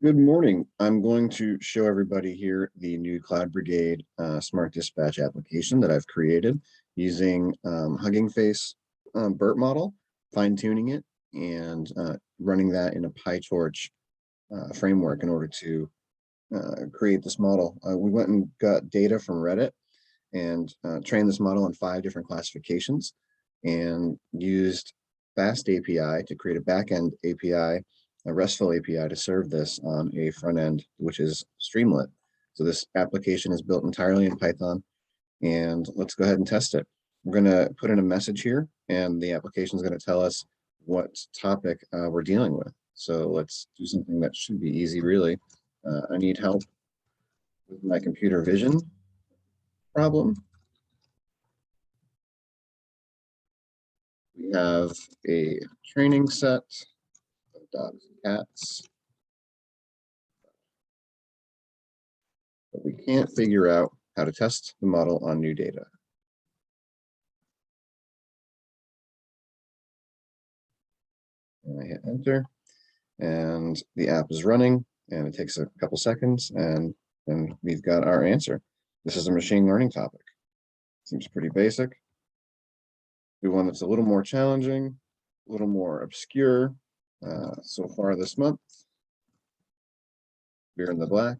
Good morning. I'm going to show everybody here the new CloudBrigade SmartDispatch application that I've created using Huggingface BERT model, fine-tuning it, and running that in a PyTorch framework in order to create this model. We went and got data from Reddit and trained this model on 5 different classifications and used FastAPI to create a backend API, a RESTful API to serve this on a front end, which is Streamlit. So this application is built entirely in Python, and let's go ahead and test it. We're going to put in a message here, and the application is going to tell us what topic we're dealing with. So let's do something that should be easy, really. I need help with my computer vision problem. We have a training set of dogs and cats, but we can't figure out how to test the model on new data. And I hit enter, and the app is running, and it takes a couple seconds, and then we've got our answer. This is a machine learning topic. Seems pretty basic. Do one that's a little more challenging, a little more obscure. So far this month, we're in the black.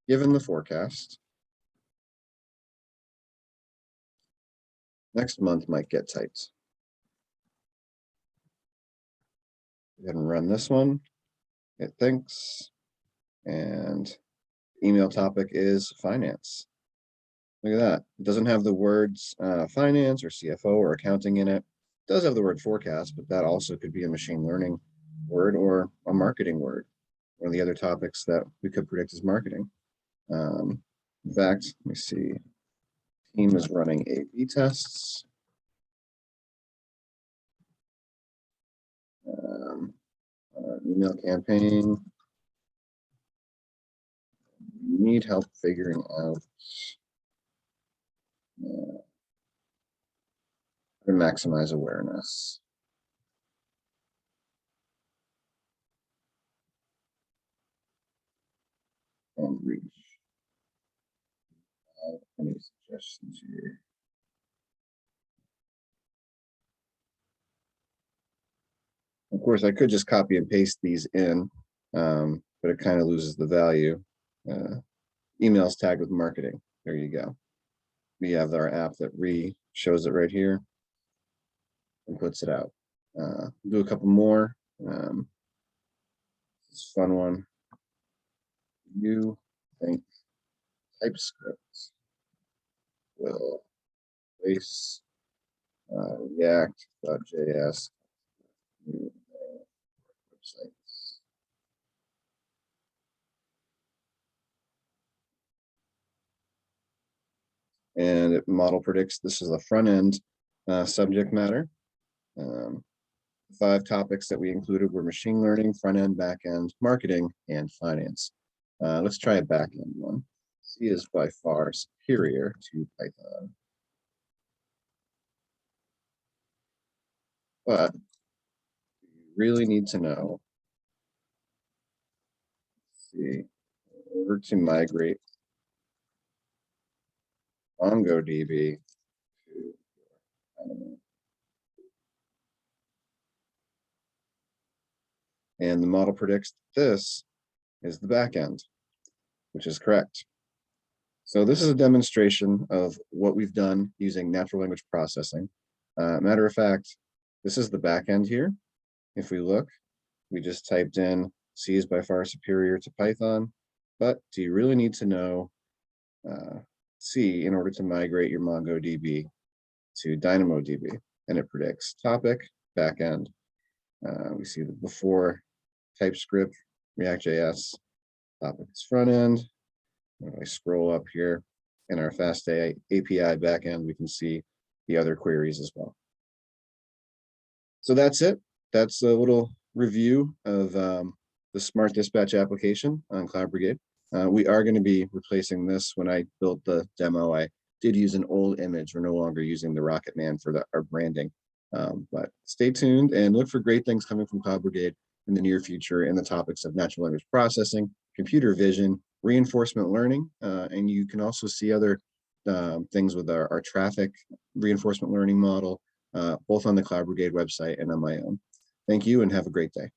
Given the forecast, next month might get tight. Go ahead and run this one. It thinks, and email topic is finance. Look at that. It doesn't have the words finance or CFO or accounting in it. It does have the word forecast, but that also could be a machine learning word or a marketing word. One of the other topics that we could predict is marketing. In fact, let me see. Team is running A/B tests. Email campaign. We need help figuring out how to maximize awareness. And reach. Any suggestions here? Of course, I could just copy and paste these in, but it kind of loses the value. Emails tagged with marketing. There you go. We have our app that shows it right here and puts it out. Do a couple more. This fun one. You think TypeScript will replace React.js websites? And it model predicts this is a front end subject matter. 5 topics that we included were machine learning, front end, back end, marketing, and finance. Let's try a back end one. C is by far superior to Python. But you really need to know, let's see, in order to migrate MongoDB to, and the model predicts this is the back end, which is correct. So this is a demonstration of what we've done using natural language processing. Matter of fact, this is the back end here. If we look, we just typed in C is by far superior to Python, but do you really need to know C in order to migrate your MongoDB to DynamoDB? And it predicts topic, back end. We see the before TypeScript, React.js, topic is front end. If I scroll up here in our FastAPI backend, we can see the other queries as well. So that's it. That's a little review of the SmartDispatch application on CloudBrigade. We are going to be replacing this. When I built the demo, I did use an old image. We're no longer using the Rocket Man for our branding. But stay tuned and look for great things coming from CloudBrigade. in the near future in the topics of natural language processing, computer vision, reinforcement learning, and you can also see other things with our traffic reinforcement learning model, both on the CloudBrigade website and on my own. Thank you and have a great day.